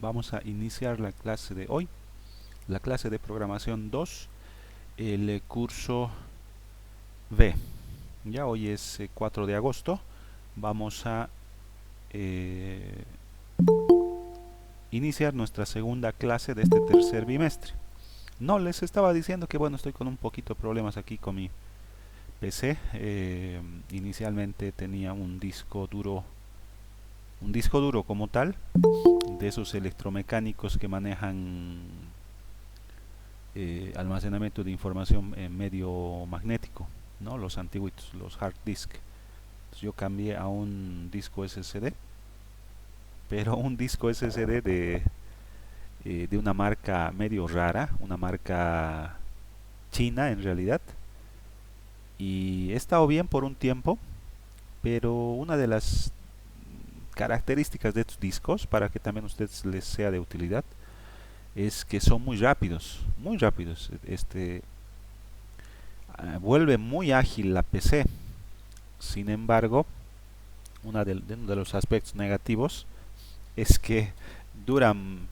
Vamos a iniciar la clase de hoy, la clase de programación 2, el curso B. Ya hoy es 4 de agosto. Vamos a iniciar nuestra segunda clase de este tercer bimestre. No, les estaba diciendo que bueno, estoy con un poquito de problemas aquí con mi PC. Inicialmente tenía un disco duro como tal, de esos electromecánicos que manejan almacenamiento de información en medio magnético, ¿no? Los antiguitos, los hard disk. Entonces yo cambié a un disco SSD, pero un disco SSD de una marca medio rara, una marca china en realidad. Y he estado bien por un tiempo, pero una de las características de estos discos, para que también a ustedes les sea de utilidad, es que son muy rápidos, muy rápidos. Vuelve muy ágil la PC. Sin embargo, uno de los aspectos negativos es que duran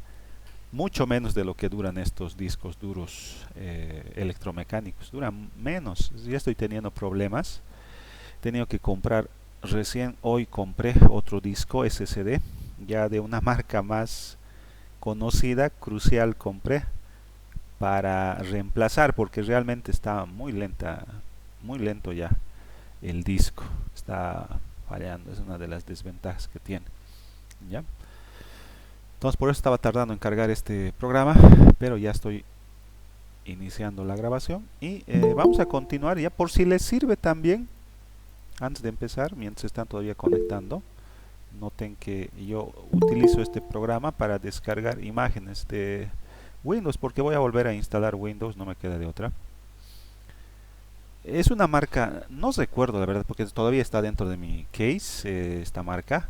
mucho menos de lo que duran estos discos duros electromecánicos. Duran menos. Ya estoy teniendo problemas. He tenido que comprar, recién hoy compré otro disco SSD, ya de una marca más conocida, Crucial compré, para reemplazar, porque realmente está muy lento ya el disco, está fallando, es una de las desventajas que tiene, ¿ya? Entonces por eso estaba tardando en cargar este programa, pero ya estoy iniciando la grabación y vamos a continuar ya, por si les sirve también, antes de empezar, mientras están todavía conectando. Noten que yo utilizo este programa para descargar imágenes de Windows, porque voy a volver a instalar Windows, no me queda de otra. Es una marca, no recuerdo la verdad, porque todavía está dentro de mi case esta marca,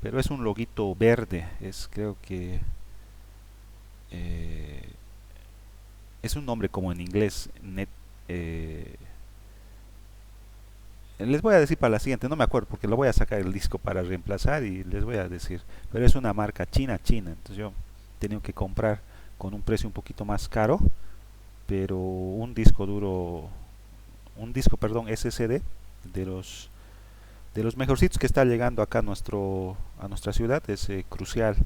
pero es un loguito verde. Creo que eh, es un nombre como en inglés. Les voy a decir para la siguiente, no me acuerdo porque lo voy a sacar el disco para reemplazar y les voy a decir, pero es una marca china, entonces yo he tenido que comprar con un precio un poquito más caro, pero un disco, perdón, SSD de los mejorcitos que está llegando acá a nuestra ciudad, es Crucial.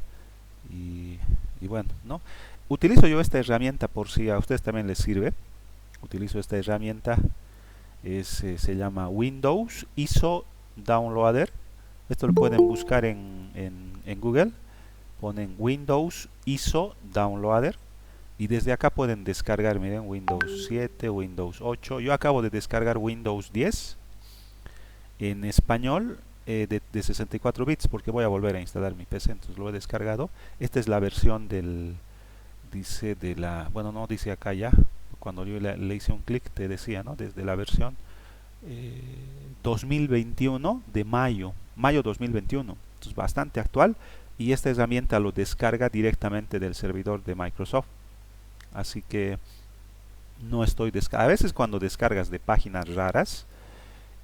Y bueno, ¿no? Utilizo yo esta herramienta por si a ustedes también les sirve. Utilizo esta herramienta, se llama Windows ISO Downloader. Esto lo pueden buscar en Google, ponen Windows ISO Downloader y desde acá pueden descargar, miren, Windows 7, Windows 8. Yo acabo de descargar Windows 10 en español, de 64 bits, porque voy a volver a instalar mi PC, entonces lo he descargado. Esta es la versión dice bueno, no dice acá ya, cuando yo le hice un clic te decía, ¿no? Desde la versión 2021 de mayo 2021, entonces bastante actual, y esta herramienta lo descarga directamente del servidor de Microsoft, así que no estoy a veces cuando descargas de páginas raras,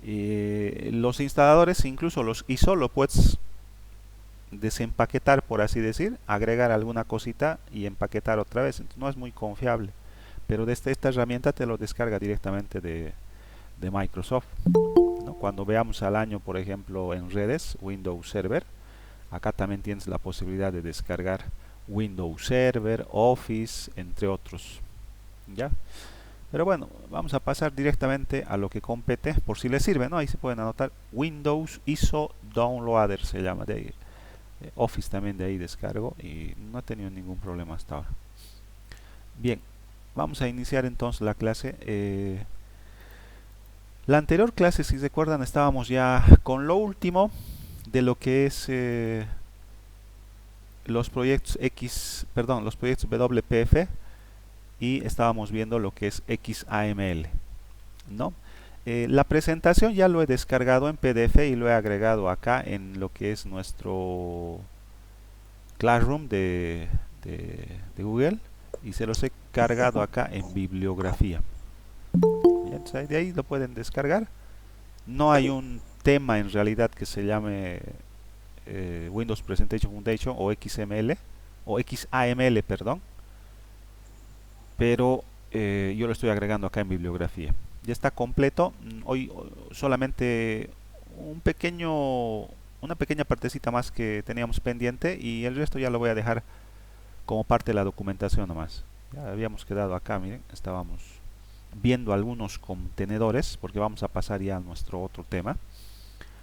los instaladores, incluso los ISO, lo puedes desempaquetar, por así decir, agregar alguna cosita y empaquetar otra vez, entonces no es muy confiable, pero desde esta herramienta te lo descarga directamente de Microsoft, ¿no? Cuando veamos al año, por ejemplo, en redes, Windows Server, acá también tienes la posibilidad de descargar Windows Server, Office, entre otros, ¿ya? Pero bueno, vamos a pasar directamente a lo que compete, por si les sirve, ¿no? Ahí se pueden anotar Windows ISO Downloader, se llama de ahí. Office también de ahí descargo y no he tenido ningún problema hasta ahora. Bien, vamos a iniciar entonces la clase. La anterior clase, si recuerdan, estábamos ya con lo último de lo que es los proyectos los proyectos WPF, y estábamos viendo lo que es XAML, ¿no? La presentación ya lo he descargado en PDF y lo he agregado acá en lo que es nuestro Classroom de Google, y se los he cargado acá en bibliografía. Entonces, de ahí lo pueden descargar. No hay un tema en realidad que se llame Windows Presentation Foundation o XML o XAML, perdón, pero yo lo estoy agregando acá en bibliografía. Ya está completo. Hoy solamente una pequeña partecita más que teníamos pendiente, y el resto ya lo voy a dejar como parte de la documentación nomás. Ya habíamos quedado acá, miren, estábamos viendo algunos contenedores, porque vamos a pasar ya a nuestro otro tema.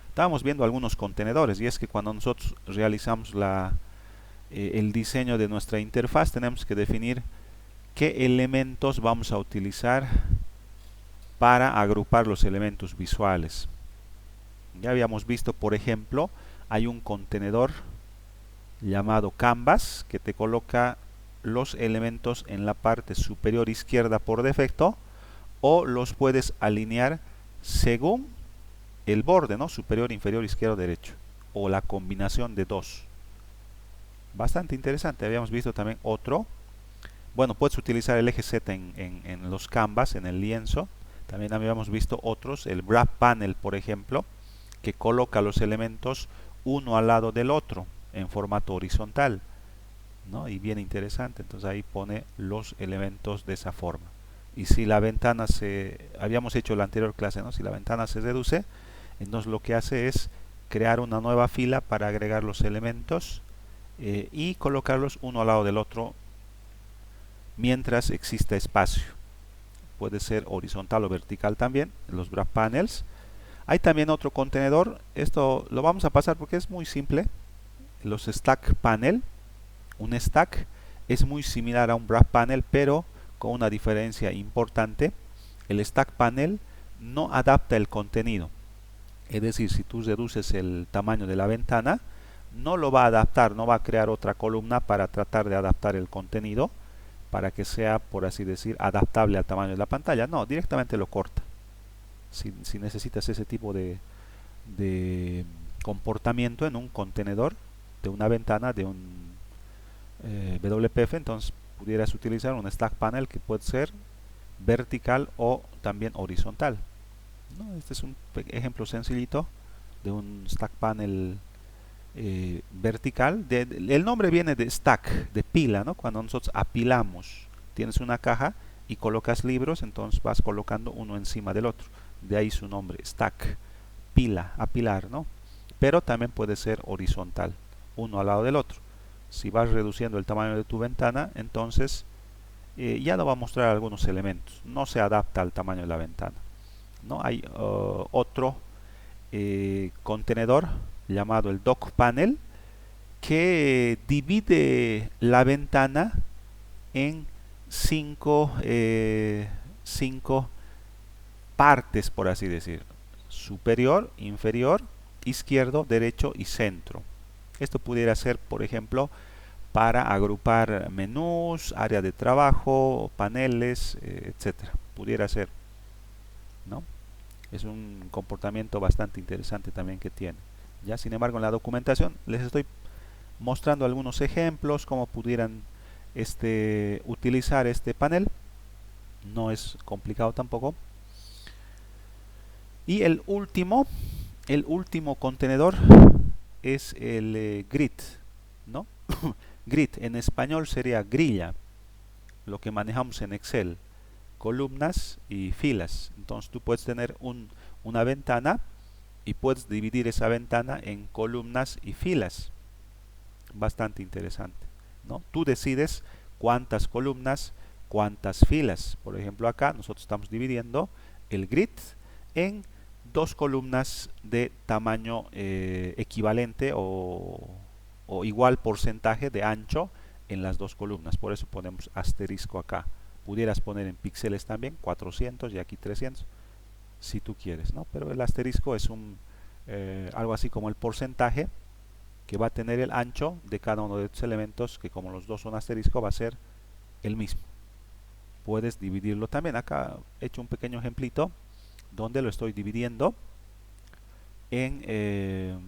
Estábamos viendo algunos contenedores, y es que cuando nosotros realizamos el diseño de nuestra interfaz, tenemos que definir qué elementos vamos a utilizar para agrupar los elementos visuales. Ya habíamos visto, por ejemplo, hay un contenedor llamado Canvas que te coloca los elementos en la parte superior izquierda por defecto, o los puedes alinear según el borde, ¿no? Superior, inferior, izquierdo, derecho, o la combinación de dos. Bastante interesante. Habíamos visto también otro. Bueno, puedes utilizar el eje Z en los canvas, en el lienzo. También habíamos visto otros, el wrap panel, por ejemplo, que coloca los elementos uno al lado del otro en formato horizontal, ¿no? Y bien interesante. Entonces ahí pone los elementos de esa forma. Y si la ventana habíamos hecho en la anterior clase, ¿no? Si la ventana se reduce, entonces lo que hace es crear una nueva fila para agregar los elementos y colocarlos uno al lado del otro mientras exista espacio. Puede ser horizontal o vertical también, los wrap panels. Hay también otro contenedor, esto lo vamos a pasar porque es muy simple. Los stack panel. Un stack es muy similar a un wrap panel, pero con una diferencia importante. El stack panel no adapta el contenido. Es decir, si tú reduces el tamaño de la ventana, no lo va a adaptar, no va a crear otra columna para tratar de adaptar el contenido para que sea, por así decir, adaptable al tamaño de la pantalla. No, directamente lo corta. Si necesitas ese tipo de comportamiento en un contenedor de una ventana, de un WPF, entonces pudieras utilizar un stack panel que puede ser vertical o también horizontal, ¿no? Este es un ejemplo sencillito de un stack panel vertical. El nombre viene de stack, de pila, ¿no? Cuando nosotros apilamos, tienes una caja y colocas libros, entonces vas colocando uno encima del otro. De ahí su nombre, stack, pila, apilar, ¿no? Pero también puede ser horizontal, uno al lado del otro. Si vas reduciendo el tamaño de tu ventana, entonces ya no va a mostrar algunos elementos. No se adapta al tamaño de la ventana, ¿no? Hay otro contenedor llamado el dock panel que divide la ventana en cinco partes, por así decir: superior, inferior, izquierdo, derecho y centro. Esto pudiera ser, por ejemplo, para agrupar menús, área de trabajo, paneles, etcétera. Pudiera ser, ¿no? Es un comportamiento bastante interesante también que tiene. Ya, sin embargo, en la documentación les estoy mostrando algunos ejemplos cómo pudieran utilizar este panel. No es complicado tampoco. Y el último contenedor es el grid, ¿no? Grid en español sería grilla, lo que manejamos en Excel, columnas y filas. Entonces tú puedes tener una ventana y puedes dividir esa ventana en columnas y filas. Bastante interesante, ¿no? Tú decides cuántas columnas, cuántas filas. Por ejemplo, acá nosotros estamos dividiendo el grid en dos columnas de tamaño equivalente o igual porcentaje de ancho en las dos columnas. Por eso ponemos asterisco acá. Pudieras poner en píxeles también 400 y aquí 300 si tú quieres, ¿no? Pero el asterisco es algo así como el porcentaje que va a tener el ancho de cada uno de estos elementos, que como los dos son asterisco va a ser el mismo. Puedes dividirlo también. Acá he hecho un pequeño ejemplito donde lo estoy dividiendo en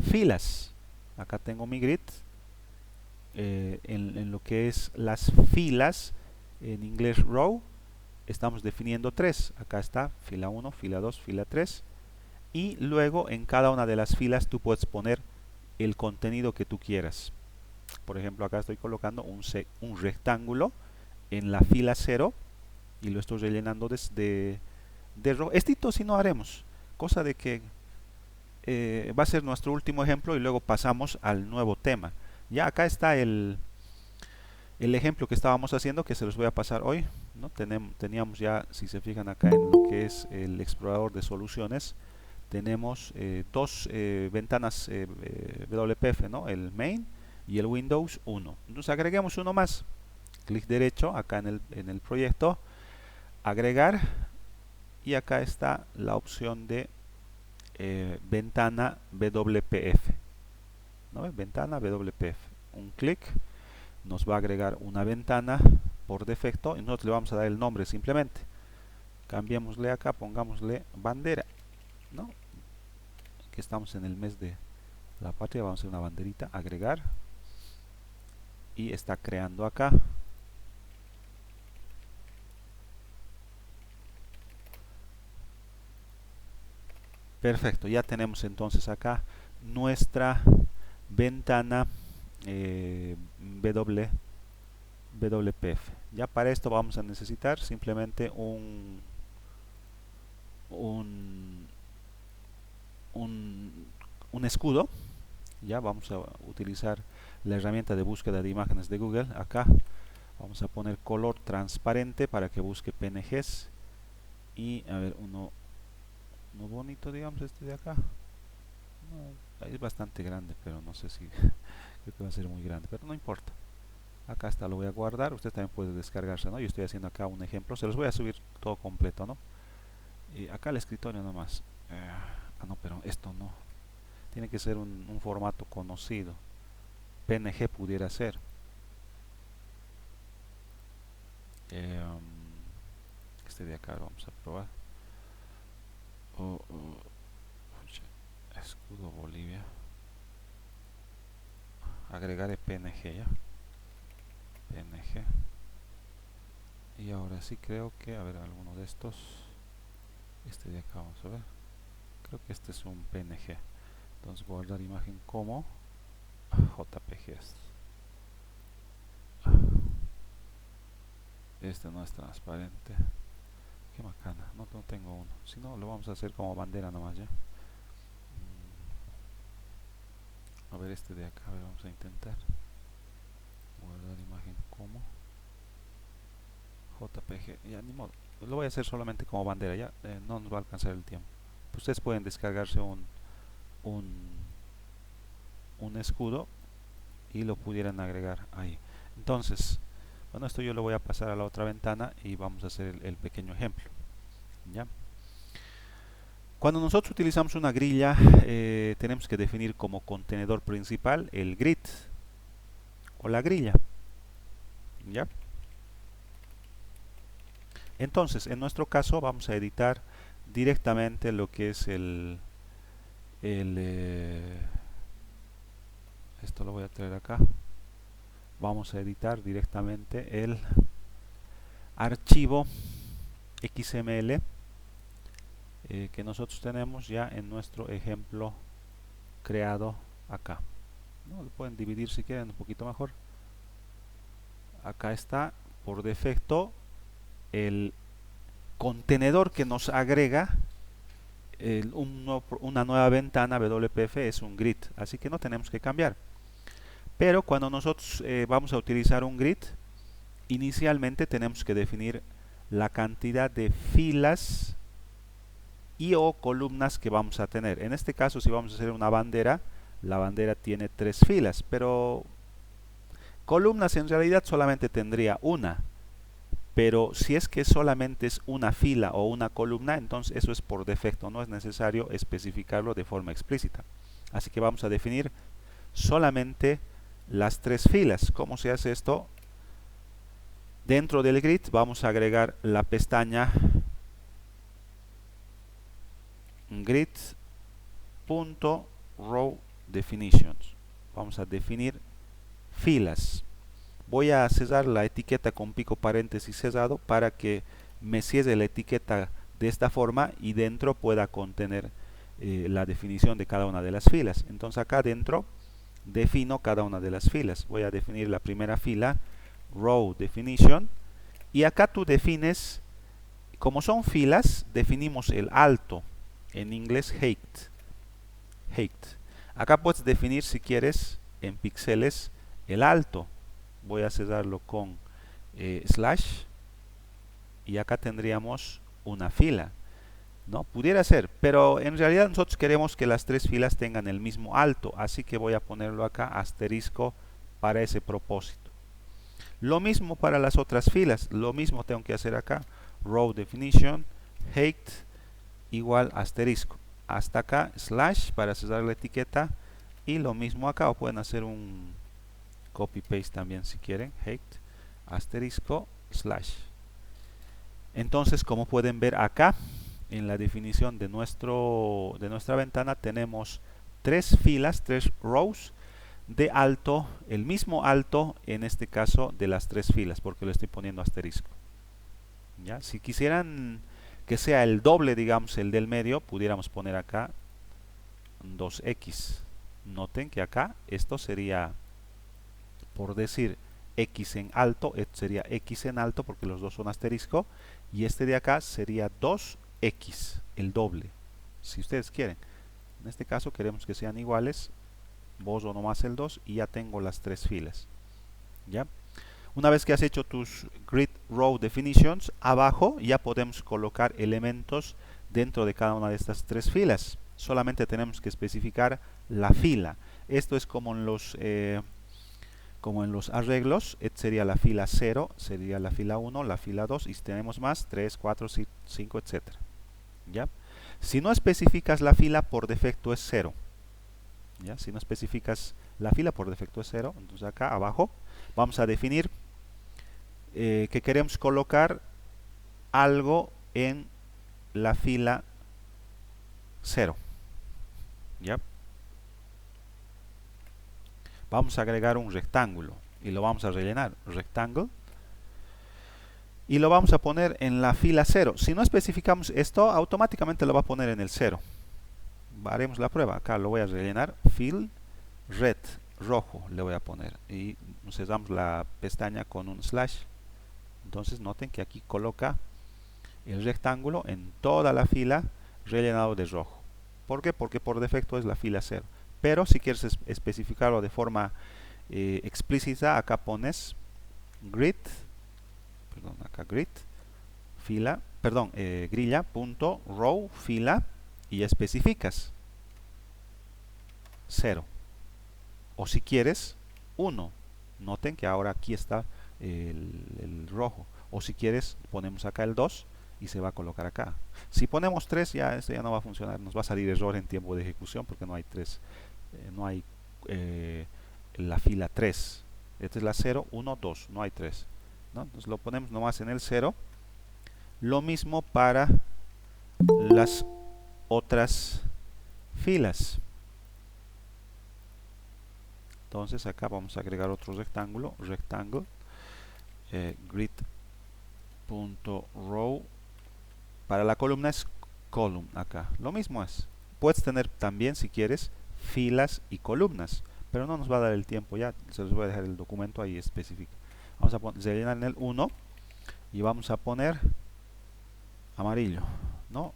filas. Acá tengo mi grid en lo que es las filas, en inglés row, estamos definiendo tres. Acá está fila 1, fila 2, fila 3, y luego en cada una de las filas tú puedes poner el contenido que tú quieras. Por ejemplo, acá estoy colocando un rectángulo en la fila 0 y lo estoy rellenando de rojo. Esto sí no haremos, cosa de que va a ser nuestro último ejemplo y luego pasamos al nuevo tema. Ya acá está el ejemplo que estábamos haciendo, que se los voy a pasar hoy, ¿no? Teníamos ya, si se fijan acá en lo que es el explorador de soluciones, tenemos dos ventanas WPF, ¿no? El main y el Windows 1. Entonces agreguemos uno más. Clic derecho acá en el proyecto, agregar, y acá está la opción de ventana WPF, ¿no? Ventana WPF. Un clic nos va a agregar una ventana por defecto y nosotros le vamos a dar el nombre simplemente. Cambiémosle acá, pongámosle bandera, ¿no? Que estamos en el mes de la patria, vamos a hacer una banderita, agregar, y está creando acá. Perfecto, ya tenemos entonces acá nuestra ventana WPF. Ya para esto vamos a necesitar simplemente un, un escudo. Ya vamos a utilizar la herramienta de búsqueda de imágenes de Google. Acá vamos a poner color transparente para que busque PNGs. Y a ver, uno bonito, digamos, este de acá. No, es bastante grande, pero no sé si creo que va a ser muy grande, pero no importa. Acá está, lo voy a guardar. Usted también puede descargarse, ¿no? Yo estoy haciendo acá un ejemplo, se los voy a subir todo completo, ¿no? Y acá el escritorio nomás. No, pero esto no. Tiene que ser un formato conocido. PNG pudiera ser. Este de acá vamos a probar. Escudo Bolivia. Agregar el PNG ya. PNG. Y ahora sí creo que, a ver, alguno de estos. Este de acá vamos a ver. Creo que este es un PNG. Entonces guardar imagen como JPG. Este no es transparente. Qué macana, no tengo uno. Si no, lo vamos a hacer como bandera nomás ya. A ver este de acá, a ver, vamos a intentar. Guardar imagen como JPG. Ya, ni modo. Lo voy a hacer solamente como bandera, ya. No nos va a alcanzar el tiempo. Ustedes pueden descargarse un escudo y lo pudieran agregar ahí. Entonces, bueno, esto yo lo voy a pasar a la otra ventana y vamos a hacer el pequeño ejemplo. ¿Ya? Cuando nosotros utilizamos una grilla, tenemos que definir como contenedor principal el grid o la grilla. ¿Ya? Entonces, en nuestro caso, vamos a editar directamente lo que es esto lo voy a traer acá. Vamos a editar directamente el archivo XML que nosotros tenemos ya en nuestro ejemplo creado acá, ¿no? Lo pueden dividir si quieren un poquito mejor. Acá está por defecto el contenedor que nos agrega una nueva ventana WPF, es un grid, así que no tenemos que cambiar. Pero cuando nosotros vamos a utilizar un grid, inicialmente tenemos que definir la cantidad de filas y o columnas que vamos a tener. En este caso, si vamos a hacer una bandera, la bandera tiene 3 filas, pero columnas en realidad solamente tendría una. Pero si es que solamente es una fila o una columna, entonces eso es por defecto, no es necesario especificarlo de forma explícita. Así que vamos a definir solamente las 3 filas. ¿Cómo se hace esto? Dentro del grid vamos a agregar la pestaña grid.row definitions. Vamos a definir filas. Voy a cerrar la etiqueta con pico paréntesis cerrado para que me cierre la etiqueta de esta forma y dentro pueda contener la definición de cada una de las filas. Entonces acá dentro defino cada una de las filas. Voy a definir la primera fila, row definition, y acá tú defines, como son filas, definimos el alto, en inglés height. Acá puedes definir, si quieres, en píxeles el alto. Voy a cerrarlo con slash, y acá tendríamos una fila, ¿no? Pudiera ser, pero en realidad nosotros queremos que las tres filas tengan el mismo alto, así que voy a ponerlo acá asterisco para ese propósito. Lo mismo para las otras filas, lo mismo tengo que hacer acá, row definition, height igual asterisco, hasta acá slash para cerrar la etiqueta, y lo mismo acá, o pueden hacer un copy paste también si quieren, height asterisco slash. Entonces, como pueden ver acá en la definición de nuestra ventana, tenemos tres filas, tres rows de alto, el mismo alto en este caso de las tres filas, porque le estoy poniendo asterisco. ¿Ya? Si quisieran que sea el doble, digamos, el del medio, pudiéramos poner acá 2x. Noten que acá esto sería, por decir, x en alto, esto sería x en alto porque los dos son asterisco, y este de acá sería 2x, el doble, si ustedes quieren. En este caso queremos que sean iguales, borro nomás el 2 y ya tengo las tres filas. ¿Ya? Una vez que has hecho tus grid row definitions, abajo ya podemos colocar elementos dentro de cada una de estas tres filas. Solamente tenemos que especificar la fila. Esto es como en los arreglos. Esta sería la fila 0, sería la fila 1, la fila 2, y si tenemos más, 3, 4, 5, etc. ¿Ya? Si no especificas la fila, por defecto es 0. ¿Ya? Si no especificas la fila, por defecto es 0. Entonces acá abajo vamos a definir que queremos colocar algo en la fila 0. ¿Ya? Vamos a agregar un rectángulo y lo vamos a rellenar, rectangle, y lo vamos a poner en la fila 0. Si no especificamos esto, automáticamente lo va a poner en el 0. Haremos la prueba. Acá lo voy a rellenar, fill red, rojo le voy a poner, y cerramos la pestaña con un slash. Entonces noten que aquí coloca el rectángulo en toda la fila rellenado de rojo. ¿Por qué? Porque por defecto es la fila 0. Pero si quieres especificarlo de forma explícita, acá pones grid, fila, grilla, punto, row, fila, y especificas 0. O si quieres 1. Noten que ahora aquí está el rojo. O si quieres, ponemos acá el 2 y se va a colocar acá. Si ponemos 3, ya esto ya no va a funcionar, nos va a salir error en tiempo de ejecución porque no hay 3, no hay la fila 3. Esta es la 0, 1, 2, no hay 3, ¿no? Entonces lo ponemos nomás en el 0. Lo mismo para las otras filas. Entonces acá vamos a agregar otro rectángulo, rectangle, grid.row. Para la columna es column acá. Lo mismo es. Puedes tener también, si quieres, filas y columnas, pero no nos va a dar el tiempo ya. Se los voy a dejar el documento ahí específico. Vamos a rellenar en el 1 y vamos a poner amarillo, ¿no?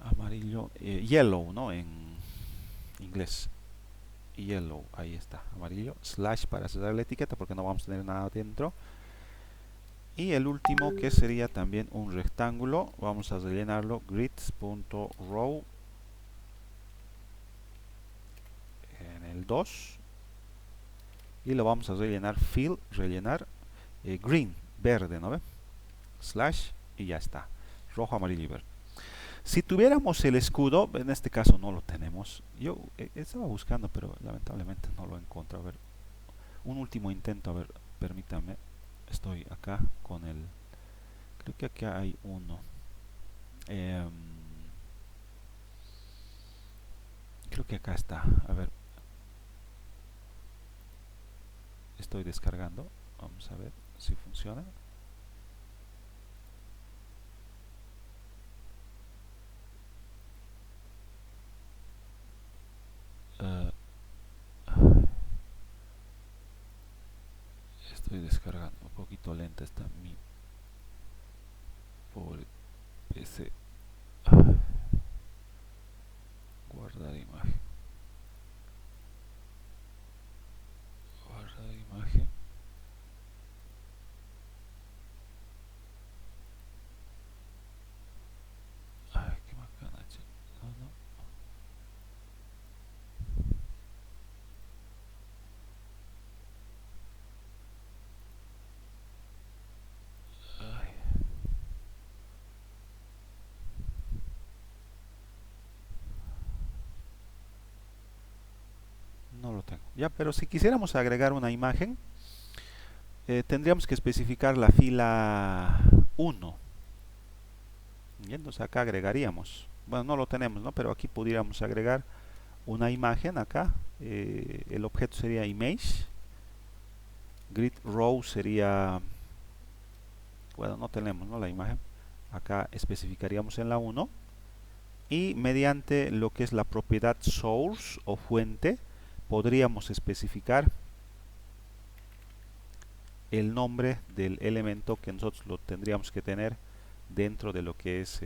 Amarillo, yellow, ¿no? En inglés. Yellow, ahí está, amarillo, slash para cerrar la etiqueta porque no vamos a tener nada dentro. Y el último, que sería también un rectángulo, vamos a rellenarlo, grids.row en el 2 y lo vamos a rellenar, fill, rellenar, green, verde, ¿no ve? Slash, y ya está, rojo, amarillo y verde. Si tuviéramos el escudo, en este caso no lo tenemos. Yo estaba buscando, pero lamentablemente no lo encuentro. A ver, un último intento, a ver, permítame. Estoy acá con el... Creo que aquí hay uno. Creo que acá está. A ver. Estoy descargando. Vamos a ver si funciona. descargando. Un poquito lenta está mi pobre PC. Guardar imagen. Guardar imagen. Ay, qué macana. No, no. Ay, no lo tengo. Ya, pero si quisiéramos agregar una imagen, tendríamos que especificar la fila 1. Y entonces acá agregaríamos. Bueno, no lo tenemos, ¿no? Pero aquí pudiéramos agregar una imagen acá. El objeto sería image. Grid row sería, bueno, no tenemos, ¿no? La imagen. Acá especificaríamos en la 1. Y mediante lo que es la propiedad source o fuente, podríamos especificar el nombre del elemento que nosotros lo tendríamos que tener dentro de lo que es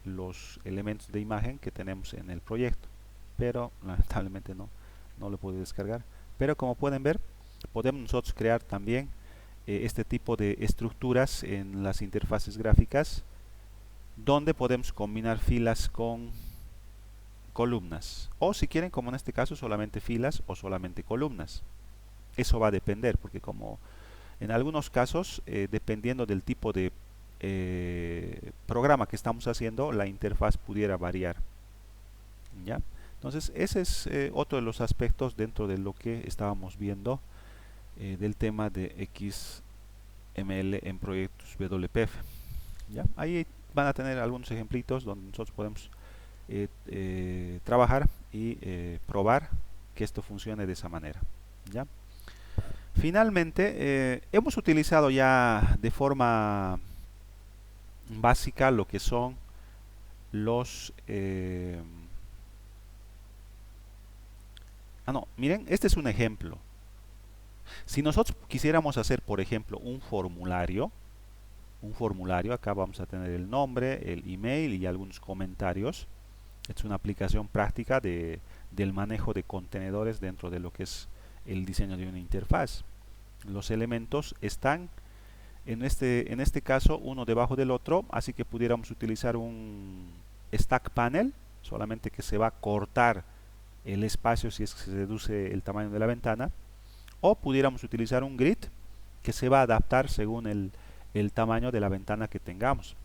los elementos de imagen que tenemos en el proyecto, pero lamentablemente no lo puedo descargar. Pero como pueden ver, podemos nosotros crear también este tipo de estructuras en las interfaces gráficas, donde podemos combinar filas con columnas, o si quieren, como en este caso, solamente filas o solamente columnas. Eso va a depender, porque como en algunos casos, dependiendo del tipo de programa que estamos haciendo, la interfaz pudiera variar. ¿Ya? Entonces, ese es otro de los aspectos dentro de lo que estábamos viendo del tema de XML en proyectos WPF. ¿Ya? Ahí van a tener algunos ejemplitos donde nosotros podemos trabajar y probar que esto funcione de esa manera. ¿Ya? Finalmente, hemos utilizado ya de forma básica lo que son los no, miren, este es un ejemplo. Si nosotros quisiéramos hacer, por ejemplo, un formulario, acá vamos a tener el nombre, el email y algunos comentarios. Es una aplicación práctica del manejo de contenedores dentro de lo que es el diseño de una interfaz. Los elementos están en este caso uno debajo del otro, así que pudiéramos utilizar un stack panel, solamente que se va a cortar el espacio si es que se reduce el tamaño de la ventana, o pudiéramos utilizar un grid que se va a adaptar según el tamaño de la ventana que tengamos.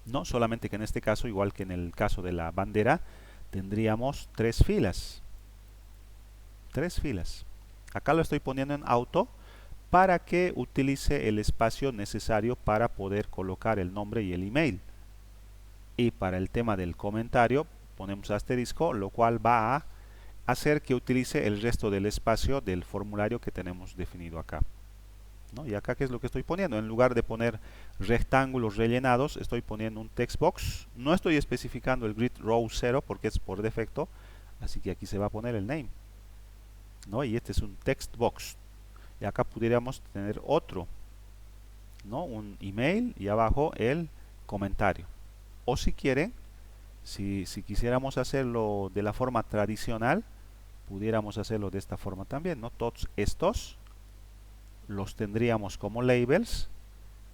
No solamente que en este caso, igual que en el caso de la bandera, tendríamos tres filas. Acá lo estoy poniendo en auto para que utilice el espacio necesario para poder colocar el nombre y el email. Y para el tema del comentario ponemos asterisco, lo cual va a hacer que utilice el resto del espacio del formulario que tenemos definido acá. ¿No? Y acá, ¿qué es lo que estoy poniendo? En lugar de poner rectángulos rellenados, estoy poniendo un text box. No estoy especificando el grid row 0 porque es por defecto, así que aquí se va a poner el name, ¿no? Y este es un text box. Y acá pudiéramos tener otro, ¿no? Un email y abajo el comentario. O si quieren, si quisiéramos hacerlo de la forma tradicional, pudiéramos hacerlo de esta forma también, ¿no? Todos estos los tendríamos como labels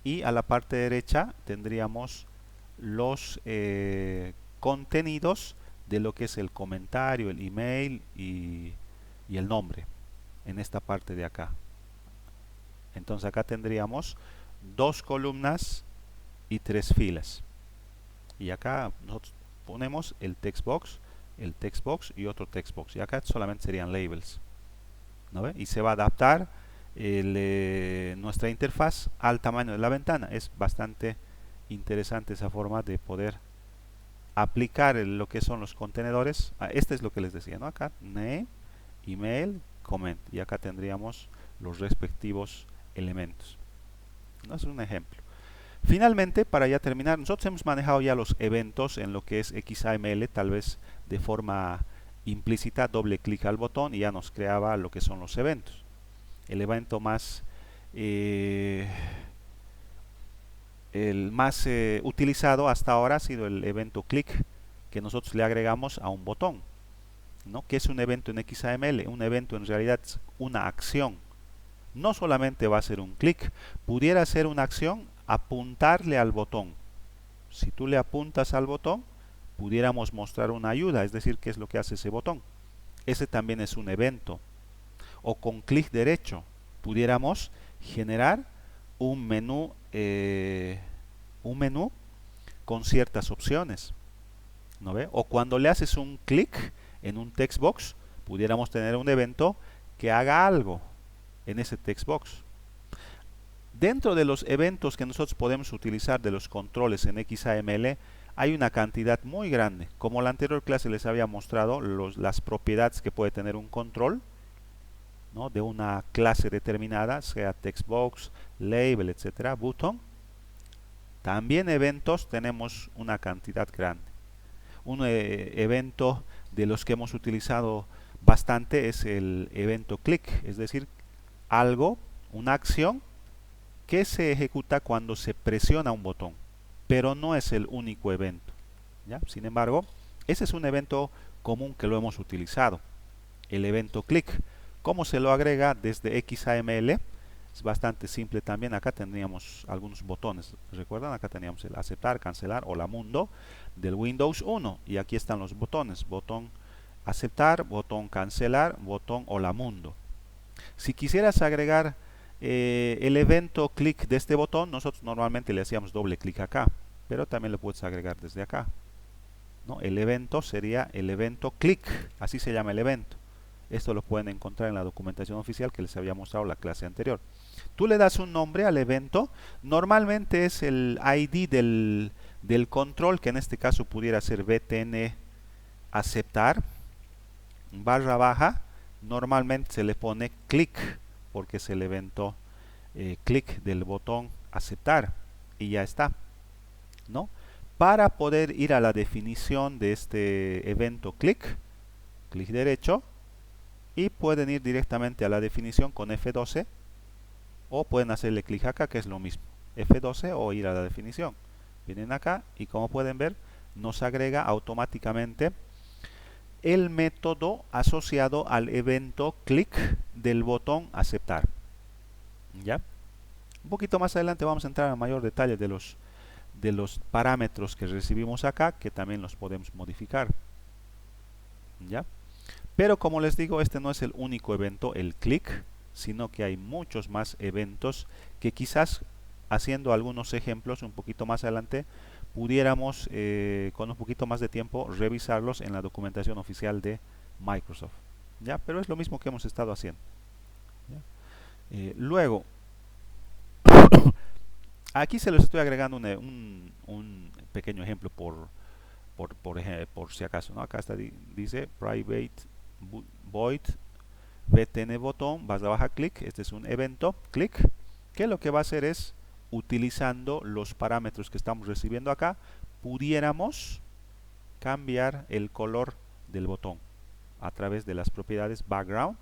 y a la parte derecha tendríamos los contenidos de lo que es el comentario, el email y el nombre en esta parte de acá. Entonces acá tendríamos dos columnas y tres filas. Y acá nosotros ponemos el text box y otro text box. Y acá solamente serían labels, ¿no ve? Y se va a adaptar nuestra interfaz al tamaño de la ventana. Es bastante interesante esa forma de poder aplicar lo que son los contenedores. Este es lo que les decía, ¿no? Acá name, email, comment. Y acá tendríamos los respectivos elementos. ¿No? Es un ejemplo. Finalmente, para ya terminar, nosotros hemos manejado ya los eventos en lo que es XAML, tal vez de forma implícita, doble clic al botón y ya nos creaba lo que son los eventos. El evento más eh, el más utilizado hasta ahora ha sido el evento click que nosotros le agregamos a un botón, ¿no? ¿Qué es un evento en XAML? Un evento en realidad es una acción. No solamente va a ser un clic, pudiera ser una acción apuntarle al botón. Si tú le apuntas al botón, pudiéramos mostrar una ayuda, es decir, qué es lo que hace ese botón. Ese también es un evento. O con clic derecho, pudiéramos generar un menú con ciertas opciones, ¿no ve? O cuando le haces un clic en un text box, pudiéramos tener un evento que haga algo en ese text box. Dentro de los eventos que nosotros podemos utilizar de los controles en XAML, hay una cantidad muy grande. Como la anterior clase les había mostrado las propiedades que puede tener un control, ¿no? De una clase determinada, sea textbox, label, etcétera, button. También eventos tenemos una cantidad grande. Un evento de los que hemos utilizado bastante es el evento click, es decir, algo, una acción que se ejecuta cuando se presiona un botón, pero no es el único evento, ¿ya? Sin embargo, ese es un evento común que lo hemos utilizado, el evento click. ¿Cómo se lo agrega desde XAML? Es bastante simple también. Acá tendríamos algunos botones. ¿Recuerdan? Acá teníamos el aceptar, cancelar, hola mundo del Windows 1. Y aquí están los botones. Botón aceptar, botón cancelar, botón hola mundo. Si quisieras agregar el evento clic de este botón, nosotros normalmente le hacíamos doble clic acá. Pero también lo puedes agregar desde acá, ¿no? El evento sería el evento clic. Así se llama el evento. Esto lo pueden encontrar en la documentación oficial que les había mostrado la clase anterior. Tú le das un nombre al evento. Normalmente es el ID del control, que en este caso pudiera ser btn aceptar barra baja. Normalmente se le pone clic porque es el evento clic del botón aceptar y ya está, ¿no? Para poder ir a la definición de este evento clic, clic derecho, y pueden ir directamente a la definición con F12 o pueden hacerle clic acá, que es lo mismo, F12 o ir a la definición. Vienen acá y como pueden ver nos agrega automáticamente el método asociado al evento clic del botón aceptar, ¿ya? Un poquito más adelante vamos a entrar a mayor detalle de los parámetros que recibimos acá, que también los podemos modificar, ¿ya? Pero como les digo, este no es el único evento, el clic, sino que hay muchos más eventos que quizás haciendo algunos ejemplos un poquito más adelante pudiéramos con un poquito más de tiempo revisarlos en la documentación oficial de Microsoft, ¿ya? Pero es lo mismo que hemos estado haciendo, ¿ya? Luego, aquí se los estoy agregando un pequeño ejemplo por si acaso, ¿no? Acá está, dice private void btn botón barra baja clic. Este es un evento clic que lo que va a hacer es, utilizando los parámetros que estamos recibiendo acá, pudiéramos cambiar el color del botón a través de las propiedades background,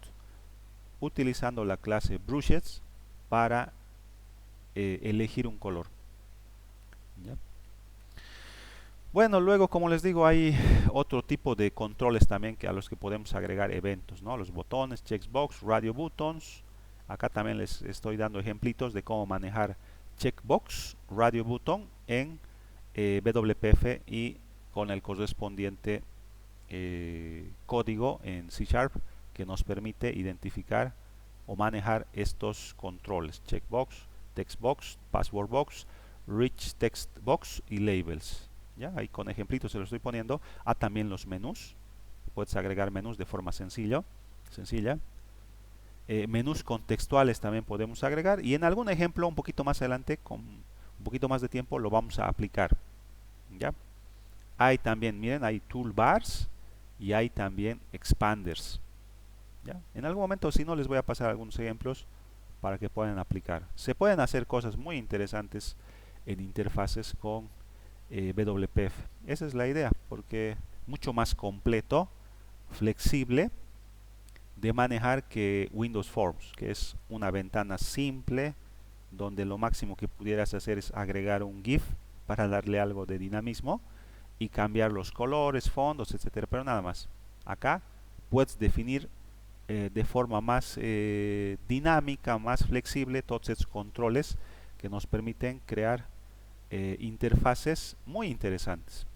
utilizando la clase brushes para elegir un color, ¿ya? Bueno, luego como les digo hay otro tipo de controles también a los que podemos agregar eventos, ¿no? Los botones, checkbox, radio buttons. Acá también les estoy dando ejemplitos de cómo manejar checkbox, radio button en WPF y con el correspondiente código en C# que nos permite identificar o manejar estos controles: checkbox, textbox, password box, rich text box y labels. ¿Ya? Ahí con ejemplitos se los estoy poniendo. También los menús. Puedes agregar menús de forma sencilla. Menús contextuales también podemos agregar. Y en algún ejemplo un poquito más adelante, con un poquito más de tiempo, lo vamos a aplicar, ¿ya? Hay también, miren, hay toolbars y hay también expanders, ¿ya? En algún momento, si no, les voy a pasar algunos ejemplos para que puedan aplicar. Se pueden hacer cosas muy interesantes en interfaces con WPF. Esa es la idea, porque mucho más completo, flexible de manejar que Windows Forms, que es una ventana simple donde lo máximo que pudieras hacer es agregar un GIF para darle algo de dinamismo y cambiar los colores, fondos, etcétera, pero nada más. Acá puedes definir de forma más dinámica, más flexible todos estos controles que nos permiten crear interfaces muy interesantes.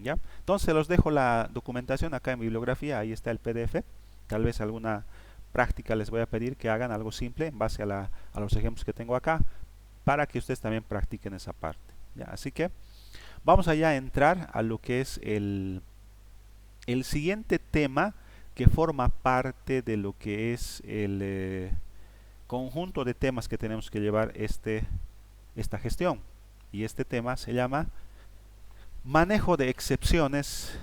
¿Ya? Entonces los dejo la documentación acá en bibliografía, ahí está el PDF. Tal vez alguna práctica les voy a pedir que hagan algo simple en base a los ejemplos que tengo acá, para que ustedes también practiquen esa parte. ¿Ya? Así que vamos allá a entrar a lo que es el siguiente tema que forma parte de lo que es el conjunto de temas que tenemos que llevar esta gestión. Y este tema se llama manejo de excepciones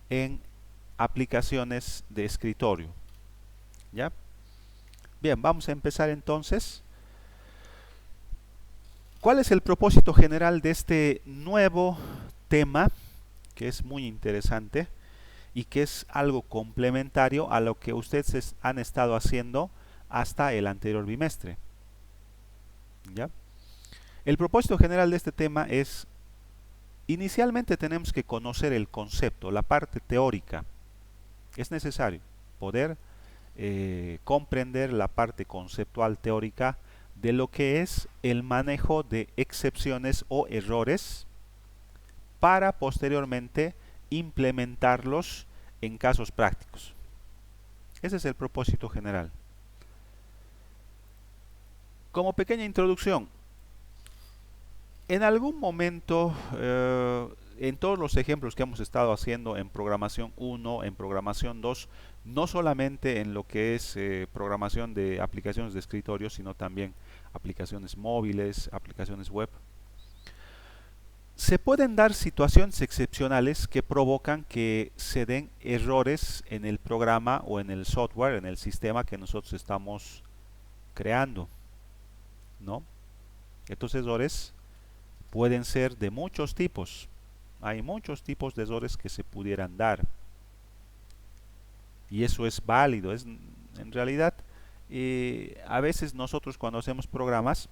en aplicaciones de escritorio. ¿Ya? Bien, vamos a empezar entonces. ¿Cuál es el propósito general de este nuevo tema, que es muy interesante y que es algo complementario a lo que ustedes han estado haciendo hasta el anterior bimestre? ¿Ya? El propósito general de este tema es, inicialmente tenemos que conocer el concepto, la parte teórica. Es necesario poder comprender la parte conceptual teórica de lo que es el manejo de excepciones o errores para posteriormente implementarlos en casos prácticos. Ese es el propósito general. Como pequeña introducción, en algún momento, en todos los ejemplos que hemos estado haciendo en programación 1, en programación 2, no solamente en lo que es programación de aplicaciones de escritorio, sino también aplicaciones móviles, aplicaciones web, se pueden dar situaciones excepcionales que provocan que se den errores en el programa o en el software, en el sistema que nosotros estamos creando, ¿no? Estos errores pueden ser de muchos tipos. Hay muchos tipos de errores que se pudieran dar. Y eso es válido. En realidad, a veces nosotros cuando hacemos programas,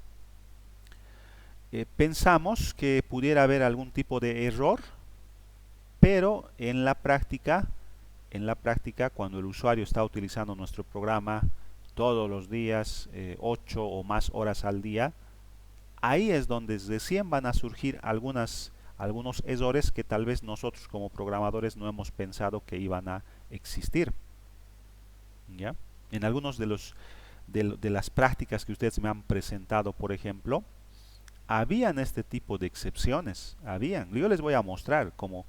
pensamos que pudiera haber algún tipo de error, pero en la práctica, cuando el usuario está utilizando nuestro programa todos los días, 8 o más horas al día, ahí es donde recién van a surgir algunos errores que tal vez nosotros como programadores no hemos pensado que iban a existir. ¿Ya? En algunos de las prácticas que ustedes me han presentado, por ejemplo, habían este tipo de excepciones. Yo les voy a mostrar como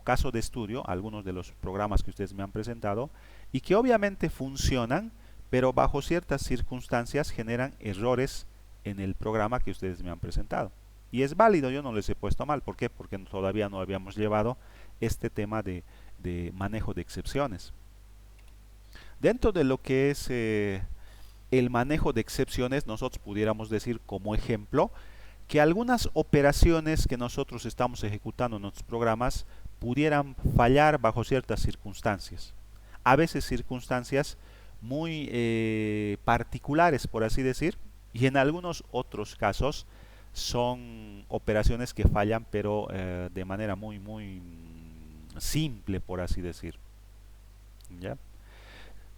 caso de estudio algunos de los programas que ustedes me han presentado y que obviamente funcionan, pero bajo ciertas circunstancias generan errores en el programa que ustedes me han presentado. Y es válido, yo no les he puesto mal. ¿Por qué? Porque todavía no habíamos llevado este tema de manejo de excepciones. Dentro de lo que es el manejo de excepciones, nosotros pudiéramos decir como ejemplo que algunas operaciones que nosotros estamos ejecutando en nuestros programas pudieran fallar bajo ciertas circunstancias. A veces circunstancias muy particulares, por así decir, y en algunos otros casos son operaciones que fallan, pero de manera muy simple, por así decir. ¿Ya?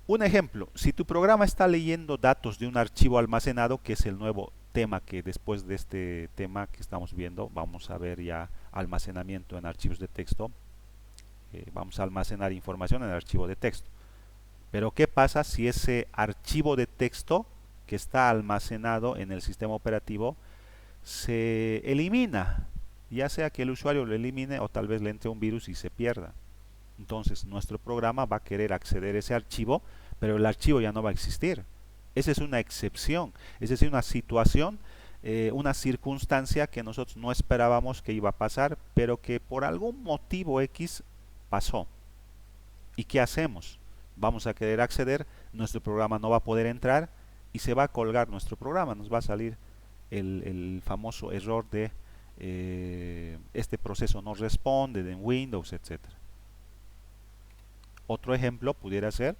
Un ejemplo, si tu programa está leyendo datos de un archivo almacenado, que es el nuevo tema que después de este tema que estamos viendo, vamos a ver ya almacenamiento en archivos de texto, vamos a almacenar información en el archivo de texto. Pero ¿qué pasa si ese archivo de texto que está almacenado en el sistema operativo se elimina? Ya sea que el usuario lo elimine o tal vez le entre un virus y se pierda. Entonces nuestro programa va a querer acceder a ese archivo, pero el archivo ya no va a existir. Esa es una excepción, es decir, una situación, una circunstancia que nosotros no esperábamos que iba a pasar, pero que por algún motivo X pasó. ¿Y qué hacemos? Vamos a querer acceder, nuestro programa no va a poder entrar y se va a colgar nuestro programa, nos va a salir el famoso error de este proceso no responde en Windows, etc. Otro ejemplo pudiera ser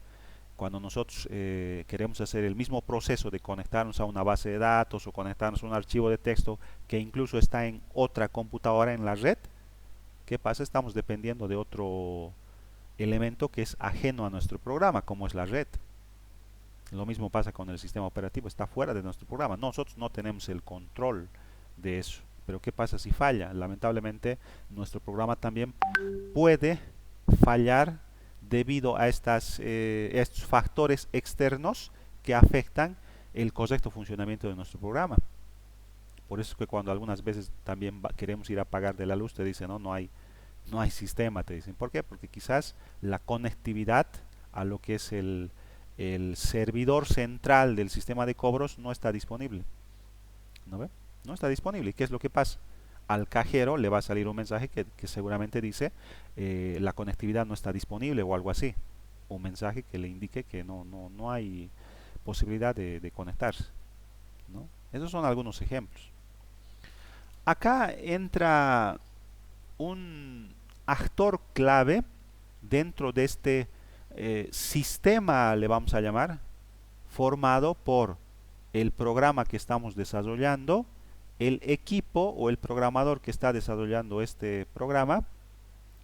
cuando nosotros queremos hacer el mismo proceso de conectarnos a una base de datos o conectarnos a un archivo de texto que incluso está en otra computadora en la red, ¿qué pasa? Estamos dependiendo de otro elemento que es ajeno a nuestro programa, como es la red. Lo mismo pasa con el sistema operativo, está fuera de nuestro programa. Nosotros no tenemos el control de eso. Pero ¿qué pasa si falla? Lamentablemente nuestro programa también puede fallar debido a estos factores externos que afectan el correcto funcionamiento de nuestro programa. Por eso es que cuando algunas veces también queremos ir a apagar de la luz, te dicen, no hay sistema, te dicen. ¿Por qué? Porque quizás la conectividad a lo que es el servidor central del sistema de cobros no está disponible. ¿No ve? No está disponible. ¿Y qué es lo que pasa? Al cajero le va a salir un mensaje que seguramente dice la conectividad no está disponible o algo así. Un mensaje que le indique que no hay posibilidad de conectarse, ¿no? Esos son algunos ejemplos. Acá entra un actor clave dentro de este sistema, le vamos a llamar, formado por el programa que estamos desarrollando, el equipo o el programador que está desarrollando este programa,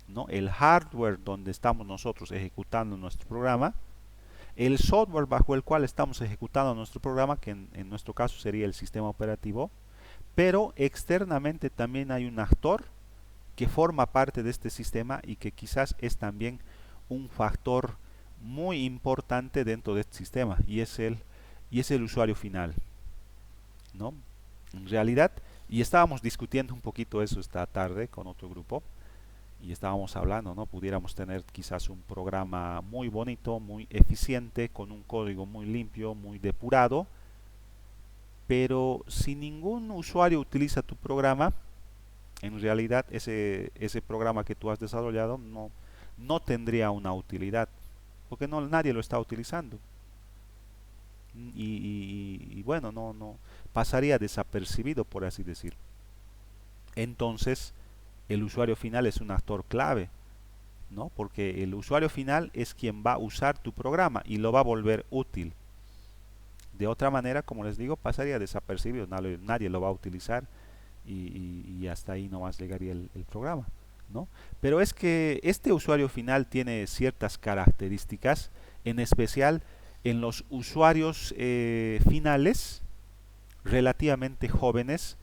¿no? El hardware donde estamos nosotros ejecutando nuestro programa, el software bajo el cual estamos ejecutando nuestro programa, que en nuestro caso sería el sistema operativo, pero externamente también hay un actor que forma parte de este sistema y que quizás es también un factor muy importante dentro de este sistema y es el usuario final, ¿no? En realidad, y estábamos discutiendo un poquito eso esta tarde con otro grupo y estábamos hablando, ¿no? Pudiéramos tener quizás un programa muy bonito, muy eficiente, con un código muy limpio, muy depurado, pero si ningún usuario utiliza tu programa, en realidad ese programa que tú has desarrollado no tendría una utilidad, porque nadie lo está utilizando. Y bueno, no pasaría desapercibido, por así decir. Entonces, el usuario final es un actor clave, ¿no? Porque el usuario final es quien va a usar tu programa y lo va a volver útil. De otra manera, como les digo, pasaría desapercibido, nadie lo va a utilizar y hasta ahí nomás llegaría el programa, ¿no? Pero es que este usuario final tiene ciertas características, en especial en los usuarios finales relativamente jóvenes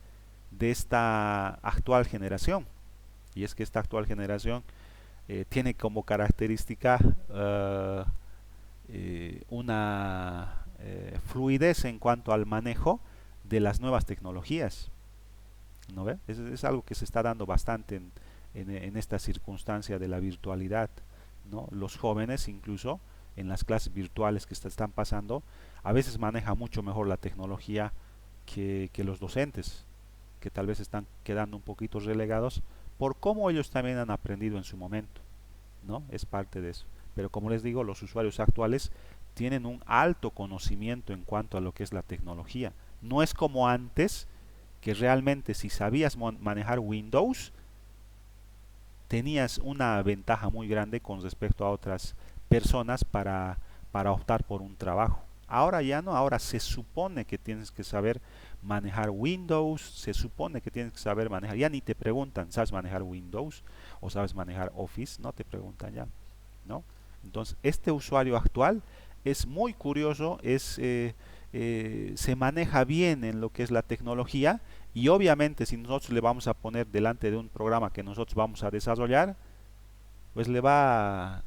de esta actual generación. Y es que esta actual generación tiene como característica una fluidez en cuanto al manejo de las nuevas tecnologías, ¿no ve? Es algo que se está dando bastante en esta circunstancia de la virtualidad, ¿no? Los jóvenes incluso en las clases virtuales que están pasando a veces manejan mucho mejor la tecnología que los docentes, que tal vez están quedando un poquito relegados por cómo ellos también han aprendido en su momento, ¿no? Es parte de eso. Pero como les digo, los usuarios actuales tienen un alto conocimiento en cuanto a lo que es la tecnología. No es como antes, que realmente si sabías manejar Windows, tenías una ventaja muy grande con respecto a otras personas para optar por un trabajo. Ahora ya no, ahora se supone que tienes que saber manejar Windows, se supone que tienes que saber manejar, ya ni te preguntan, ¿sabes manejar Windows o sabes manejar Office? No te preguntan ya, ¿no? Entonces, este usuario actual es muy curioso, se maneja bien en lo que es la tecnología y obviamente si nosotros le vamos a poner delante de un programa que nosotros vamos a desarrollar, pues va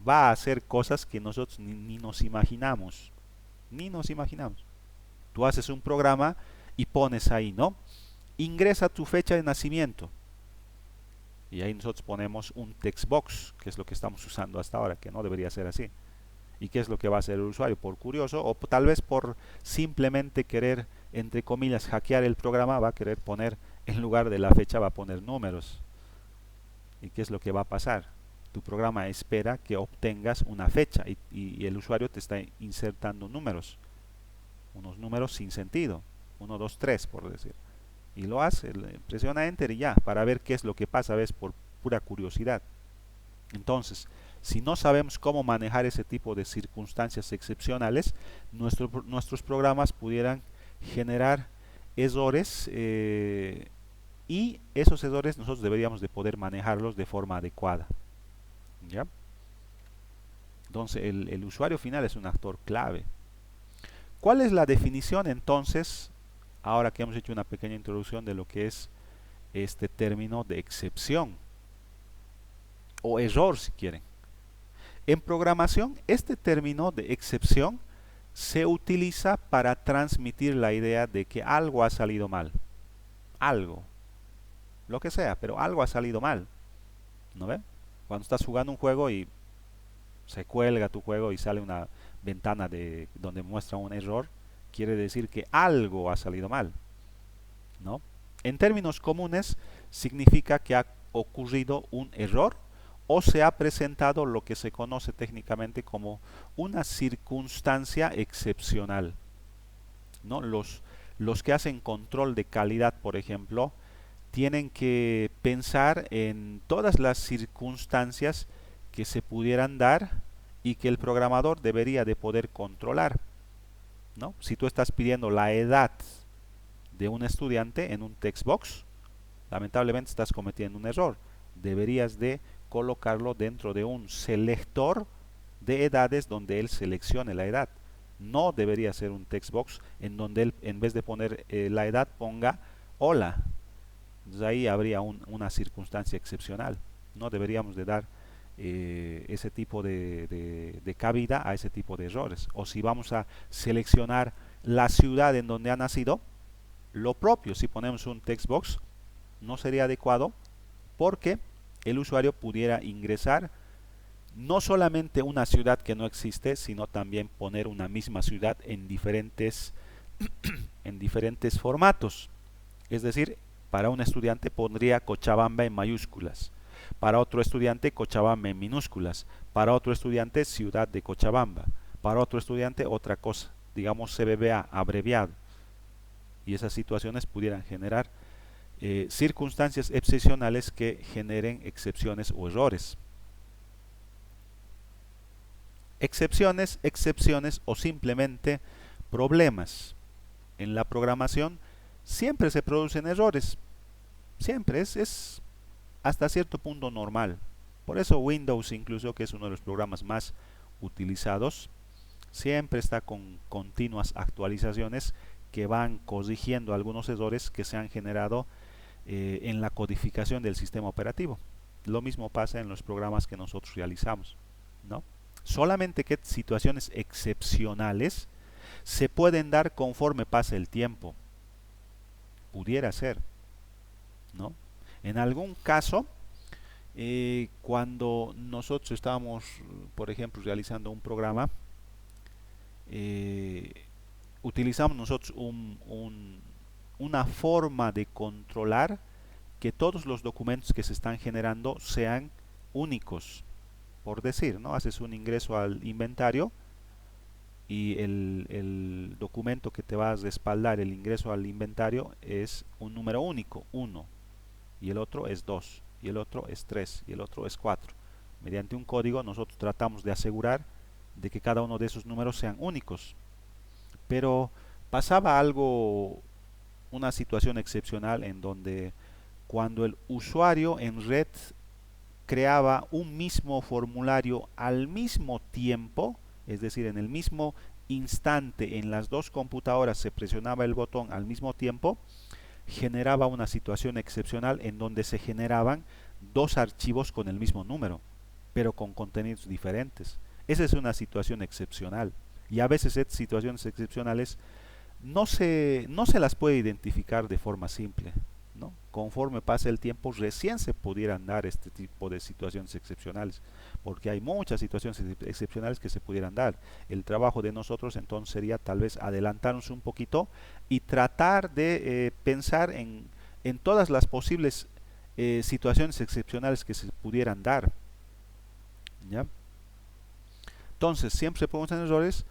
a hacer cosas que nosotros ni nos imaginamos, ni nos imaginamos. Tú haces un programa y pones ahí, ¿no? Ingresa tu fecha de nacimiento. Y ahí nosotros ponemos un text box, que es lo que estamos usando hasta ahora, que no debería ser así. ¿Y qué es lo que va a hacer el usuario? Por curioso o tal vez por simplemente querer, entre comillas, hackear el programa, va a querer poner, en lugar de la fecha, va a poner números. ¿Y qué es lo que va a pasar? Tu programa espera que obtengas una fecha y el usuario te está insertando números. Unos números sin sentido. 1, 2, 3, por decir. Y lo hace, presiona Enter y ya, para ver qué es lo que pasa, ves, por pura curiosidad. Entonces, Si no sabemos cómo manejar ese tipo de circunstancias excepcionales, nuestros programas pudieran generar errores, y esos errores nosotros deberíamos de poder manejarlos de forma adecuada. ¿Ya? Entonces el usuario final es un actor clave. ¿Cuál es la definición entonces, ahora que hemos hecho una pequeña introducción de lo que es este término de excepción o error si quieren? En programación, este término de excepción se utiliza para transmitir la idea de que algo ha salido mal. Algo, lo que sea, pero algo ha salido mal. ¿No ve? Cuando estás jugando un juego y se cuelga tu juego y sale una ventana donde muestra un error, quiere decir que algo ha salido mal, ¿no? En términos comunes, significa que ha ocurrido un error o se ha presentado lo que se conoce técnicamente como una circunstancia excepcional, ¿no? Los que hacen control de calidad, por ejemplo, tienen que pensar en todas las circunstancias que se pudieran dar y que el programador debería de poder controlar, ¿no? Si tú estás pidiendo la edad de un estudiante en un text box, lamentablemente estás cometiendo un error. Deberías de colocarlo dentro de un selector de edades donde él seleccione la edad. No debería ser un text box en donde él, en vez de poner la edad, ponga hola. Entonces ahí habría una circunstancia excepcional. No deberíamos de dar ese tipo de cabida a ese tipo de errores. O si vamos a seleccionar la ciudad en donde ha nacido, lo propio, si ponemos un text box, no sería adecuado porque el usuario pudiera ingresar no solamente una ciudad que no existe, sino también poner una misma ciudad en diferentes, en diferentes formatos. Es decir, para un estudiante pondría Cochabamba en mayúsculas, para otro estudiante Cochabamba en minúsculas, para otro estudiante Ciudad de Cochabamba, para otro estudiante otra cosa, digamos CBBA abreviado. Y esas situaciones pudieran generar circunstancias excepcionales que generen excepciones o errores. Excepciones o simplemente problemas. En la programación siempre se producen errores. Siempre es hasta cierto punto normal. Por eso Windows, incluso, que es uno de los programas más utilizados, siempre está con continuas actualizaciones que van corrigiendo algunos errores que se han generado en la codificación del sistema operativo. Lo mismo pasa en los programas que nosotros realizamos, ¿no? Solamente que situaciones excepcionales se pueden dar conforme pasa el tiempo. Pudiera ser, ¿no? En algún caso, cuando nosotros estábamos, por ejemplo, realizando un programa, utilizamos nosotros una forma de controlar que todos los documentos que se están generando sean únicos. Por decir, ¿no? Haces un ingreso al inventario y el documento que te va a respaldar el ingreso al inventario es un número único, 1, y el otro es 2, y el otro es 3, y el otro es 4. Mediante un código nosotros tratamos de asegurar de que cada uno de esos números sean únicos. Pero pasaba algo, una situación excepcional en donde cuando el usuario en red creaba un mismo formulario al mismo tiempo, es decir, en el mismo instante en las dos computadoras se presionaba el botón al mismo tiempo, generaba una situación excepcional en donde se generaban dos archivos con el mismo número, pero con contenidos diferentes. Esa es una situación excepcional. Y a veces estas situaciones excepcionales no se las puede identificar de forma simple, ¿no? Conforme pasa el tiempo recién se pudieran dar este tipo de situaciones excepcionales, porque hay muchas situaciones excepcionales que se pudieran dar. El trabajo de nosotros entonces sería tal vez adelantarnos un poquito y tratar de pensar en todas las posibles situaciones excepcionales que se pudieran dar, ¿ya? Entonces siempre se producen errores.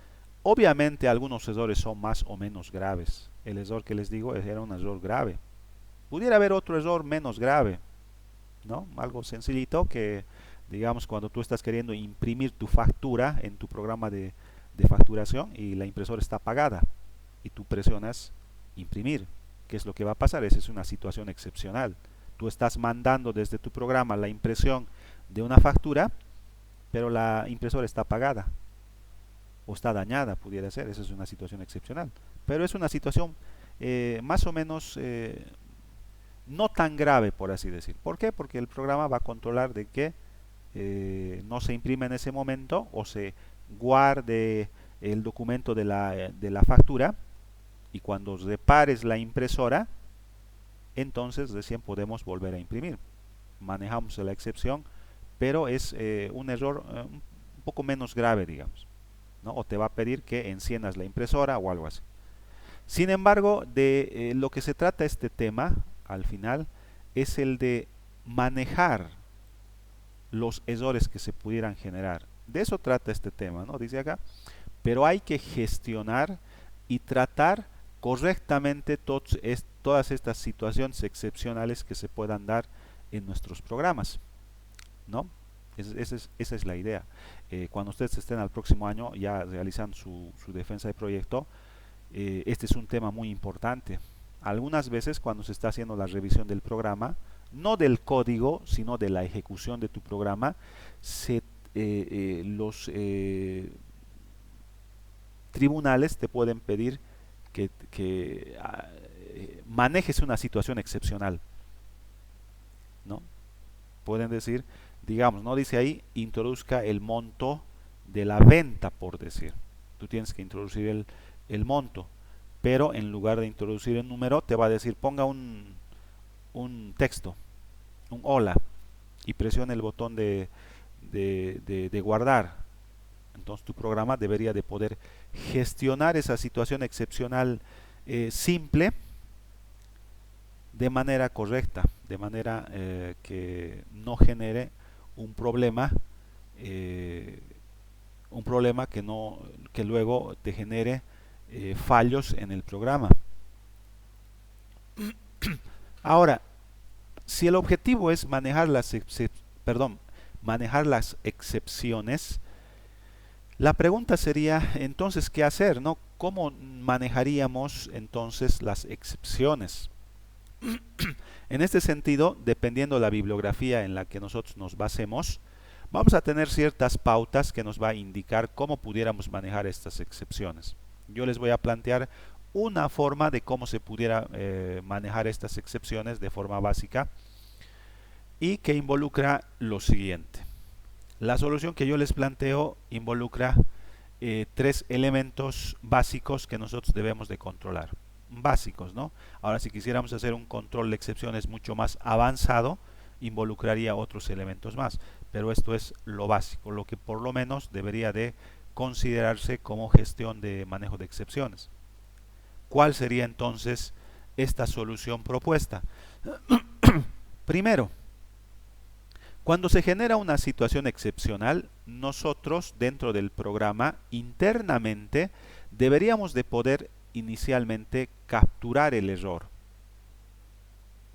Obviamente algunos errores son más o menos graves. El error que les digo era un error grave. Pudiera haber otro error menos grave, ¿no? Algo sencillito que, Digamos, cuando tú estás queriendo imprimir tu factura en tu programa de facturación y la impresora está apagada y tú presionas imprimir. ¿Qué es lo que va a pasar? Esa es una situación excepcional. Tú estás mandando desde tu programa la impresión de una factura, pero la impresora está apagada o está dañada, pudiera ser. Esa es una situación excepcional. Pero es una situación más o menos no tan grave, por así decir. ¿Por qué? Porque el programa va a controlar de que no se imprime en ese momento o se guarde el documento de la factura, y cuando repares la impresora, entonces recién podemos volver a imprimir. Manejamos la excepción, pero es un error un poco menos grave, digamos, ¿no? O te va a pedir que enciendas la impresora o algo así. Sin embargo, de lo que se trata este tema, al final, es el de manejar los errores que se pudieran generar. De eso trata este tema, ¿no? Dice acá, pero hay que gestionar y tratar correctamente todas estas situaciones excepcionales que se puedan dar en nuestros programas, ¿no? Esa es la idea. Cuando ustedes estén al próximo año ya realizando su defensa de proyecto, este es un tema muy importante. Algunas veces cuando se está haciendo la revisión del programa, no del código, sino de la ejecución de tu programa, los tribunales te pueden pedir que manejes una situación excepcional, ¿no? Pueden decir, digamos, no dice ahí, introduzca el monto de la venta, por decir. Tú tienes que introducir el monto, pero en lugar de introducir el número, te va a decir, ponga un texto, un hola, y presione el botón de guardar. Entonces tu programa debería de poder gestionar esa situación excepcional simple de manera correcta, de manera que no genere un problema, eh, que no, que luego te genere fallos en el programa. Ahora, si el objetivo es manejar manejar las excepciones, la pregunta sería entonces qué hacer, ¿no? ¿Cómo manejaríamos entonces las excepciones? En este sentido, dependiendo de la bibliografía en la que nosotros nos basemos, vamos a tener ciertas pautas que nos va a indicar cómo pudiéramos manejar estas excepciones. Yo les voy a plantear una forma de cómo se pudiera manejar estas excepciones de forma básica y que involucra lo siguiente. La solución que yo les planteo involucra tres elementos básicos que nosotros debemos de controlar. Básicos, ¿no? Ahora, si quisiéramos hacer un control de excepciones mucho más avanzado, involucraría otros elementos más. Pero esto es lo básico, lo que por lo menos debería de considerarse como gestión de manejo de excepciones. ¿Cuál sería entonces esta solución propuesta? Primero, cuando se genera una situación excepcional, nosotros dentro del programa internamente deberíamos de poder inicialmente capturar el error.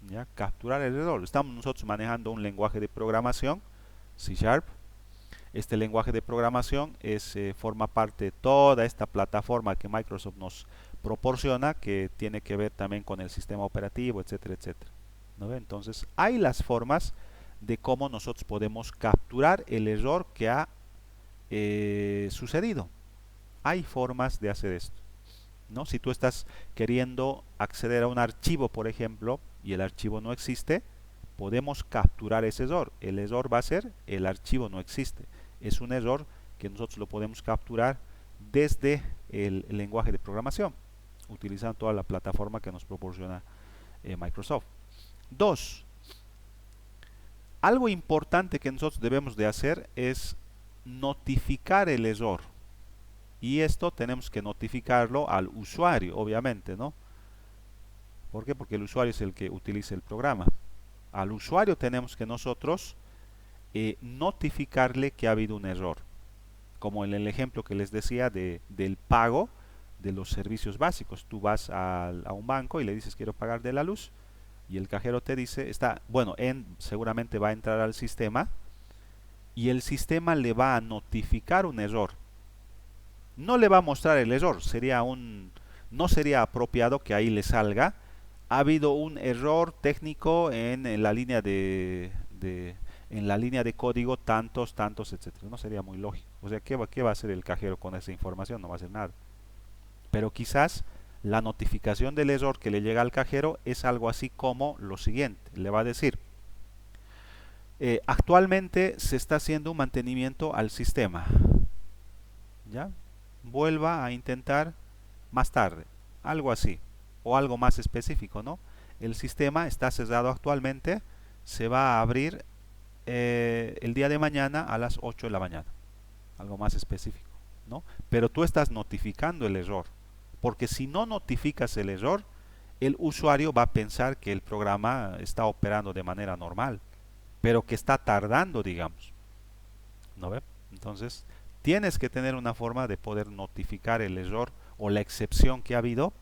¿Ya? Capturar el error. Estamos nosotros manejando un lenguaje de programación, C#. Este lenguaje de programación forma parte de toda esta plataforma que Microsoft nos proporciona, que tiene que ver también con el sistema operativo, etcétera, etcétera. ¿No ve? Entonces, hay las formas de cómo nosotros podemos capturar el error que ha sucedido. Hay formas de hacer esto, ¿no? Si tú estás queriendo acceder a un archivo, por ejemplo, y el archivo no existe, podemos capturar ese error. El error va a ser el archivo no existe. Es un error que nosotros lo podemos capturar desde el lenguaje de programación, utilizando toda la plataforma que nos proporciona Microsoft. Dos, algo importante que nosotros debemos de hacer es notificar el error. Y esto tenemos que notificarlo al usuario, obviamente, ¿no? ¿Por qué? Porque el usuario es el que utiliza el programa. Al usuario tenemos que nosotros notificarle que ha habido un error. Como en el ejemplo que les decía del pago de los servicios básicos. Tú vas a un banco y le dices quiero pagar de la luz. Y el cajero te dice, seguramente va a entrar al sistema y el sistema le va a notificar un error. No le va a mostrar el error, no sería apropiado que ahí le salga: ha habido un error técnico en la línea en la línea de código tantos, tantos, etcétera. No sería muy lógico. O sea, qué va a hacer el cajero con esa información? No va a hacer nada. Pero quizás la notificación del error que le llega al cajero es algo así como lo siguiente. Le va a decir: actualmente se está haciendo un mantenimiento al sistema. ¿Ya? Vuelva a intentar más tarde. Algo así. O algo más específico, ¿no? El sistema está cerrado actualmente. Se va a abrir el día de mañana a las 8 de la mañana. Algo más específico, ¿no? Pero tú estás notificando el error. Porque si no notificas el error, el usuario va a pensar que el programa está operando de manera normal, pero que está tardando, digamos. ¿No ve? Entonces, tienes que tener una forma de poder notificar el error o la excepción que ha habido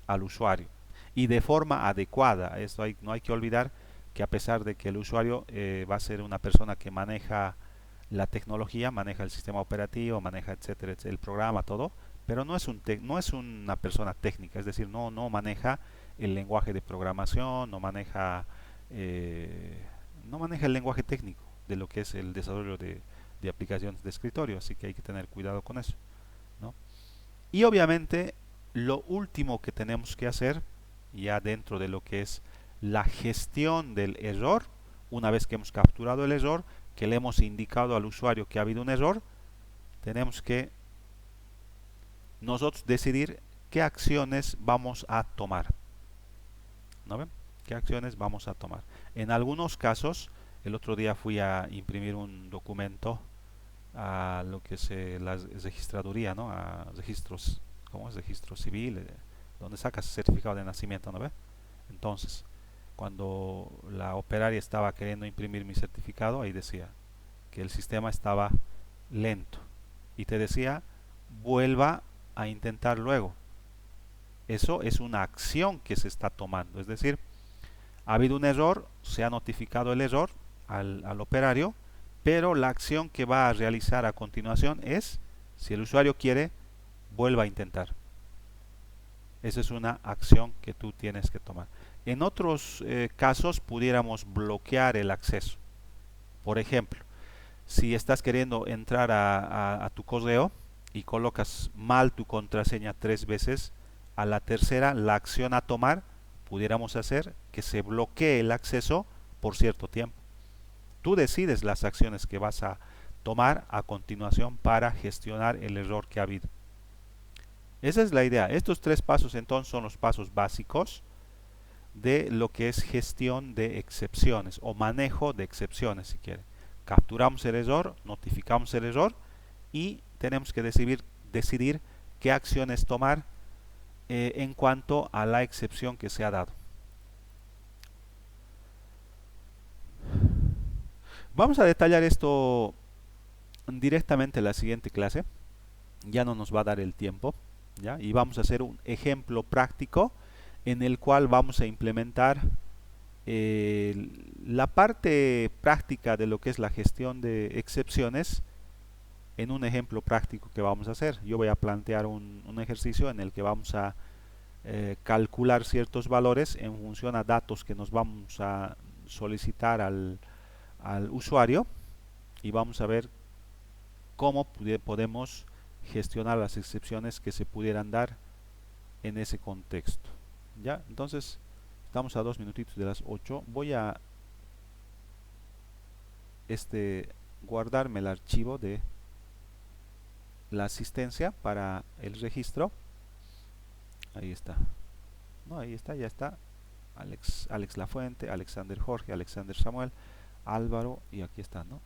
al usuario. Y de forma adecuada. No hay que olvidar que, a pesar de que el usuario va a ser una persona que maneja la tecnología, maneja el sistema operativo, maneja etcétera, etcétera, el programa, todo, pero no es una persona técnica, es decir, no maneja el lenguaje de programación, no maneja el lenguaje técnico de lo que es el desarrollo de aplicaciones de escritorio, así que hay que tener cuidado con eso, ¿no? Y obviamente lo último que tenemos que hacer, ya dentro de lo que es la gestión del error, una vez que hemos capturado el error, que le hemos indicado al usuario que ha habido un error, tenemos que nosotros decidir qué acciones vamos a tomar. ¿No ven? ¿Qué acciones vamos a tomar? En algunos casos, el otro día fui a imprimir un documento a lo que es la registraduría, ¿no? A registros, ¿cómo es? Registro civil, donde sacas certificado de nacimiento, ¿no ve? Entonces, cuando la operaria estaba queriendo imprimir mi certificado, ahí decía que el sistema estaba lento y te decía: vuelva a intentar luego. Eso es una acción que se está tomando, es decir, ha habido un error, se ha notificado el error al operario, pero la acción que va a realizar a continuación es, si el usuario quiere, vuelva a intentar. Esa es una acción que tú tienes que tomar. En otros casos pudiéramos bloquear el acceso. Por ejemplo, si estás queriendo entrar a tu correo y colocas mal tu contraseña 3 veces, a la tercera, la acción a tomar pudiéramos hacer que se bloquee el acceso por cierto tiempo. Tú decides las acciones que vas a tomar a continuación para gestionar el error que ha habido. Esa es la idea. Estos 3 pasos entonces son los pasos básicos de lo que es gestión de excepciones o manejo de excepciones, si quiere. Capturamos el error, notificamos el error y tenemos que decidir qué acciones tomar en cuanto a la excepción que se ha dado. Vamos a detallar esto directamente en la siguiente clase. Ya no nos va a dar el tiempo, ¿ya? Y vamos a hacer un ejemplo práctico en el cual vamos a implementar la parte práctica de lo que es la gestión de excepciones en un ejemplo práctico que vamos a hacer. Yo voy a plantear un ejercicio en el que vamos a calcular ciertos valores en función a datos que nos vamos a solicitar al usuario, y vamos a ver cómo podemos gestionar las excepciones que se pudieran dar en ese contexto. Ya, entonces estamos a 2 minutitos de las 8. Voy a guardarme el archivo de la asistencia para el registro. Ahí está. No, ahí está, ya está. Alex Lafuente, Alexander Jorge, Alexander Samuel, Álvaro, y aquí está, ¿no?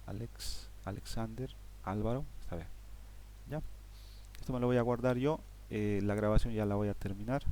Alexander, Álvaro, está bien. Ya. Esto me lo voy a guardar yo. La grabación ya la voy a terminar.